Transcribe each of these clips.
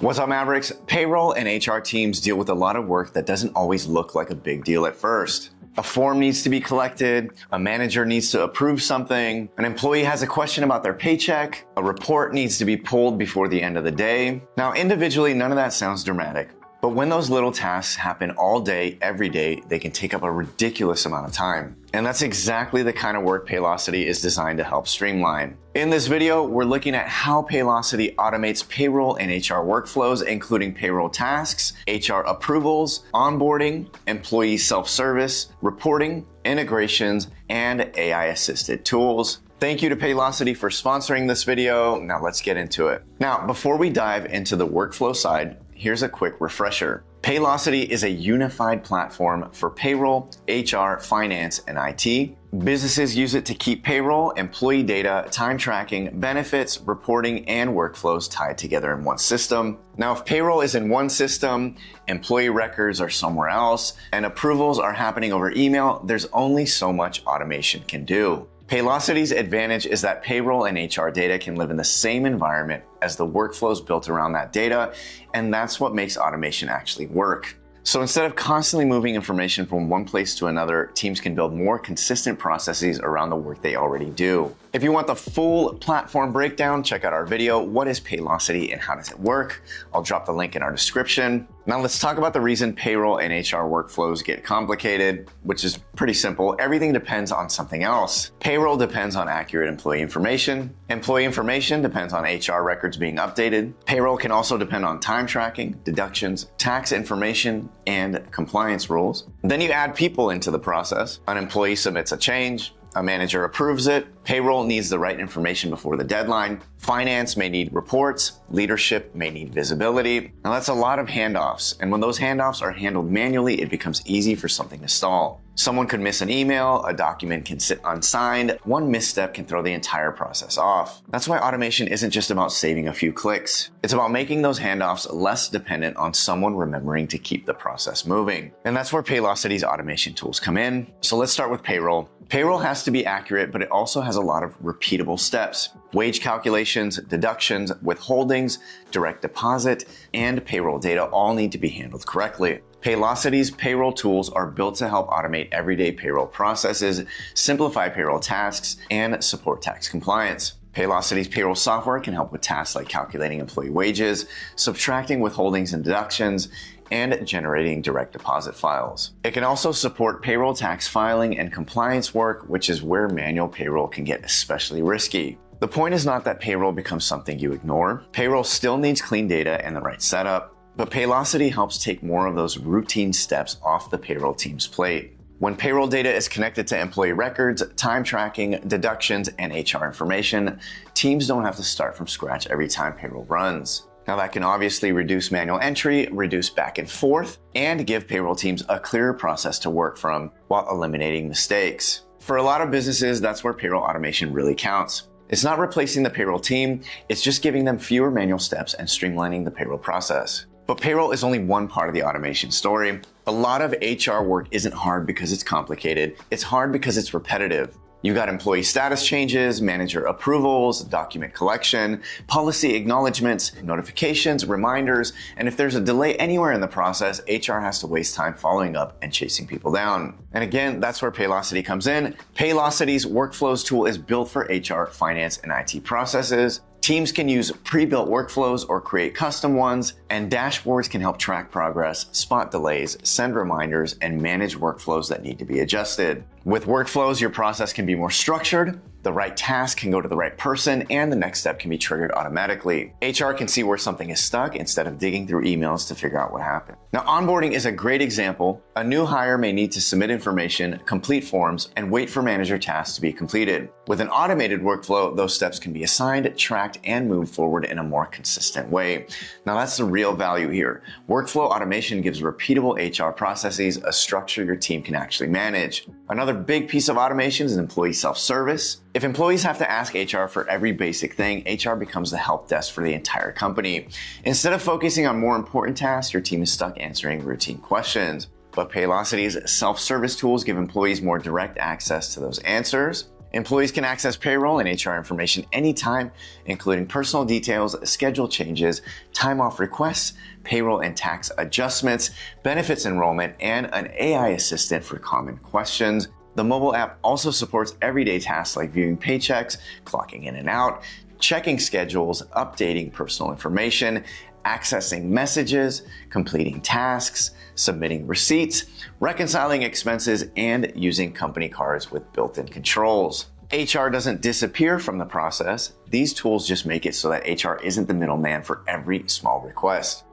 What's up, Mavericks? Payroll and HR teams deal with a lot of work that doesn't always look like a big deal at first. A form needs to be collected, a manager needs to approve something, an employee has a question about their paycheck, a report needs to be pulled before the end of the day. Now, individually, none of that sounds dramatic. But when those little tasks happen all day, every day, they can take up a ridiculous amount of time. And that's exactly the kind of work Paylocity is designed to help streamline. In this video, we're looking at how Paylocity automates payroll and HR workflows, including payroll tasks, HR approvals, onboarding, employee self-service, reporting, integrations, and AI-assisted tools. Thank you to Paylocity for sponsoring this video. Now let's get into it. Now, before we dive into the workflow side, here's a quick refresher. Paylocity is a unified platform for payroll, HR, finance, and IT. Businesses use it to keep payroll, employee data, time tracking, benefits, reporting, and workflows tied together in one system. Now, if payroll is in one system, employee records are somewhere else, and approvals are happening over email, there's only so much automation can do. Paylocity's advantage is that payroll and HR data can live in the same environment as the workflows built around that data, and that's what makes automation actually work. So instead of constantly moving information from one place to another, teams can build more consistent processes around the work they already do. If you want the full platform breakdown, check out our video, What is Paylocity and how does it work? I'll drop the link in our description. Now let's talk about the reason payroll and HR workflows get complicated, which is pretty simple. Everything depends on something else. Payroll depends on accurate employee information. Employee information depends on HR records being updated. Payroll can also depend on time tracking, deductions, tax information, and compliance rules. Then you add people into the process. An employee submits a change. A manager approves it. Payroll needs the right information before the deadline. Finance may need reports. Leadership may need visibility. Now that's a lot of handoffs. And when those handoffs are handled manually, it becomes easy for something to stall. Someone could miss an email, a document can sit unsigned, one misstep can throw the entire process off. That's why automation isn't just about saving a few clicks. It's about making those handoffs less dependent on someone remembering to keep the process moving. And that's where Paylocity's automation tools come in. So let's start with payroll. Payroll has to be accurate, but it also has a lot of repeatable steps. Wage calculations, deductions, withholdings, direct deposit, and payroll data all need to be handled correctly. Paylocity's payroll tools are built to help automate everyday payroll processes, simplify payroll tasks, and support tax compliance. Paylocity's payroll software can help with tasks like calculating employee wages, subtracting withholdings and deductions, and generating direct deposit files. It can also support payroll tax filing and compliance work, which is where manual payroll can get especially risky. The point is not that payroll becomes something you ignore. Payroll still needs clean data and the right setup, but Paylocity helps take more of those routine steps off the payroll team's plate. When payroll data is connected to employee records, time tracking, deductions, and HR information, teams don't have to start from scratch every time payroll runs. Now that can obviously reduce manual entry, reduce back and forth, and give payroll teams a clearer process to work from while eliminating mistakes. For a lot of businesses, that's where payroll automation really counts. It's not replacing the payroll team, it's just giving them fewer manual steps and streamlining the payroll process. But payroll is only one part of the automation story. A lot of HR work isn't hard because it's complicated. It's hard because it's repetitive. You got employee status changes, manager approvals, document collection, policy acknowledgements, notifications, reminders, and if there's a delay anywhere in the process, HR has to waste time following up and chasing people down. And again, that's where Paylocity comes in. Paylocity's workflows tool is built for HR, finance, and IT processes. Teams can use pre-built workflows or create custom ones, and dashboards can help track progress, spot delays, send reminders, and manage workflows that need to be adjusted. With workflows, your process can be more structured, the right task can go to the right person, and the next step can be triggered automatically. HR can see where something is stuck instead of digging through emails to figure out what happened. Now, onboarding is a great example. A new hire may need to submit information, complete forms, and wait for manager tasks to be completed. With an automated workflow, those steps can be assigned, tracked, and moved forward in a more consistent way. Now, that's the real value here. Workflow automation gives repeatable HR processes a structure your team can actually manage. Another big piece of automation is employee self-service. If employees have to ask HR for every basic thing, HR becomes the help desk for the entire company. Instead of focusing on more important tasks, your team is stuck answering routine questions. But Paylocity's self-service tools give employees more direct access to those answers. Employees can access payroll and HR information anytime, including personal details, schedule changes, time off requests, payroll and tax adjustments, benefits enrollment, and an AI assistant for common questions. The mobile app also supports everyday tasks like viewing paychecks, clocking in and out, checking schedules, updating personal information, accessing messages, completing tasks, submitting receipts, reconciling expenses, and using company cards with built-in controls. HR doesn't disappear from the process. These tools just make it so that HR isn't the middleman for every small request.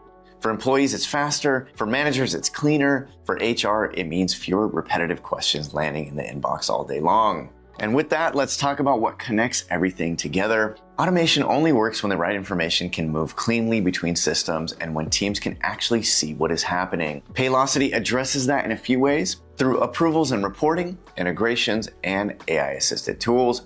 For employees, it's faster. For managers, it's cleaner. For HR, it means fewer repetitive questions landing in the inbox all day long. And with that, let's talk about what connects everything together. Automation only works when the right information can move cleanly between systems and when teams can actually see what is happening. Paylocity addresses that in a few ways through approvals and reporting, integrations, and AI-assisted tools.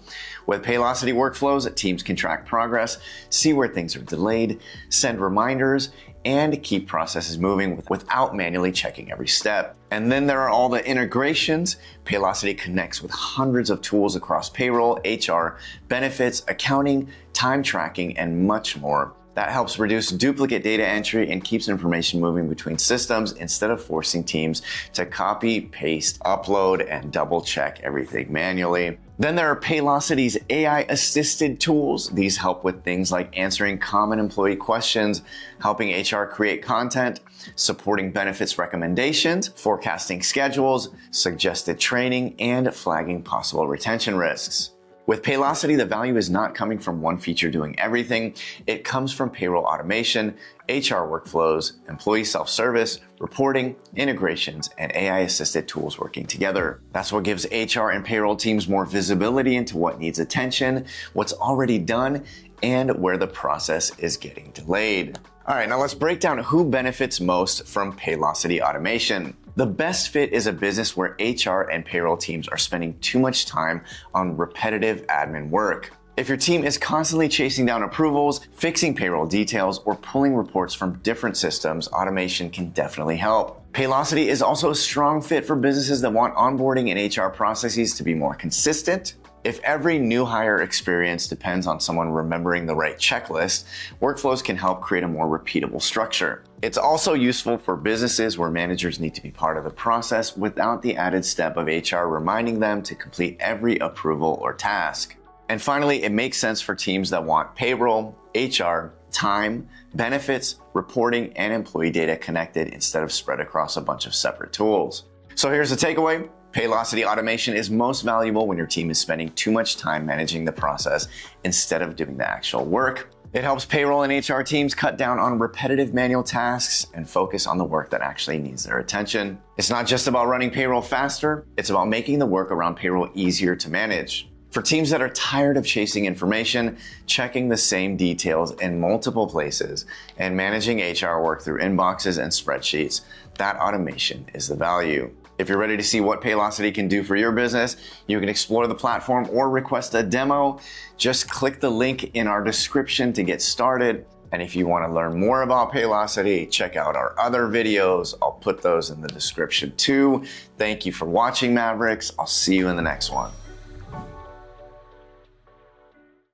With Paylocity workflows, teams can track progress, see where things are delayed, send reminders, and keep processes moving without manually checking every step. And then there are all the integrations. Paylocity connects with hundreds of tools across payroll, HR, benefits, accounting, time tracking, and much more. That helps reduce duplicate data entry and keeps information moving between systems instead of forcing teams to copy, paste, upload, and double check everything manually. Then there are Paylocity's AI-assisted tools. These help with things like answering common employee questions, helping HR create content, supporting benefits recommendations, forecasting schedules, suggested training, and flagging possible retention risks. With Paylocity, the value is not coming from one feature doing everything. It comes from payroll automation, HR workflows, employee self-service, reporting, integrations, and AI-assisted tools working together. That's what gives HR and payroll teams more visibility into what needs attention, what's already done, and where the process is getting delayed. All right, now let's break down who benefits most from Paylocity automation. The best fit is a business where HR and payroll teams are spending too much time on repetitive admin work. If your team is constantly chasing down approvals, fixing payroll details, or pulling reports from different systems, automation can definitely help. Paylocity is also a strong fit for businesses that want onboarding and HR processes to be more consistent. If every new hire experience depends on someone remembering the right checklist, workflows can help create a more repeatable structure. It's also useful for businesses where managers need to be part of the process without the added step of HR reminding them to complete every approval or task. And finally, it makes sense for teams that want payroll, HR, time, benefits, reporting, and employee data connected instead of spread across a bunch of separate tools. So here's the takeaway. Paylocity automation is most valuable when your team is spending too much time managing the process instead of doing the actual work. It helps payroll and HR teams cut down on repetitive manual tasks and focus on the work that actually needs their attention. It's not just about running payroll faster, it's about making the work around payroll easier to manage. For teams that are tired of chasing information, checking the same details in multiple places, and managing HR work through inboxes and spreadsheets, that automation is the value. If you're ready to see what Paylocity can do for your business, you can explore the platform or request a demo. Just click the link in our description to get started. And if you want to learn more about Paylocity, check out our other videos. I'll put those in the description too. Thank you for watching, Mavericks. I'll see you in the next one.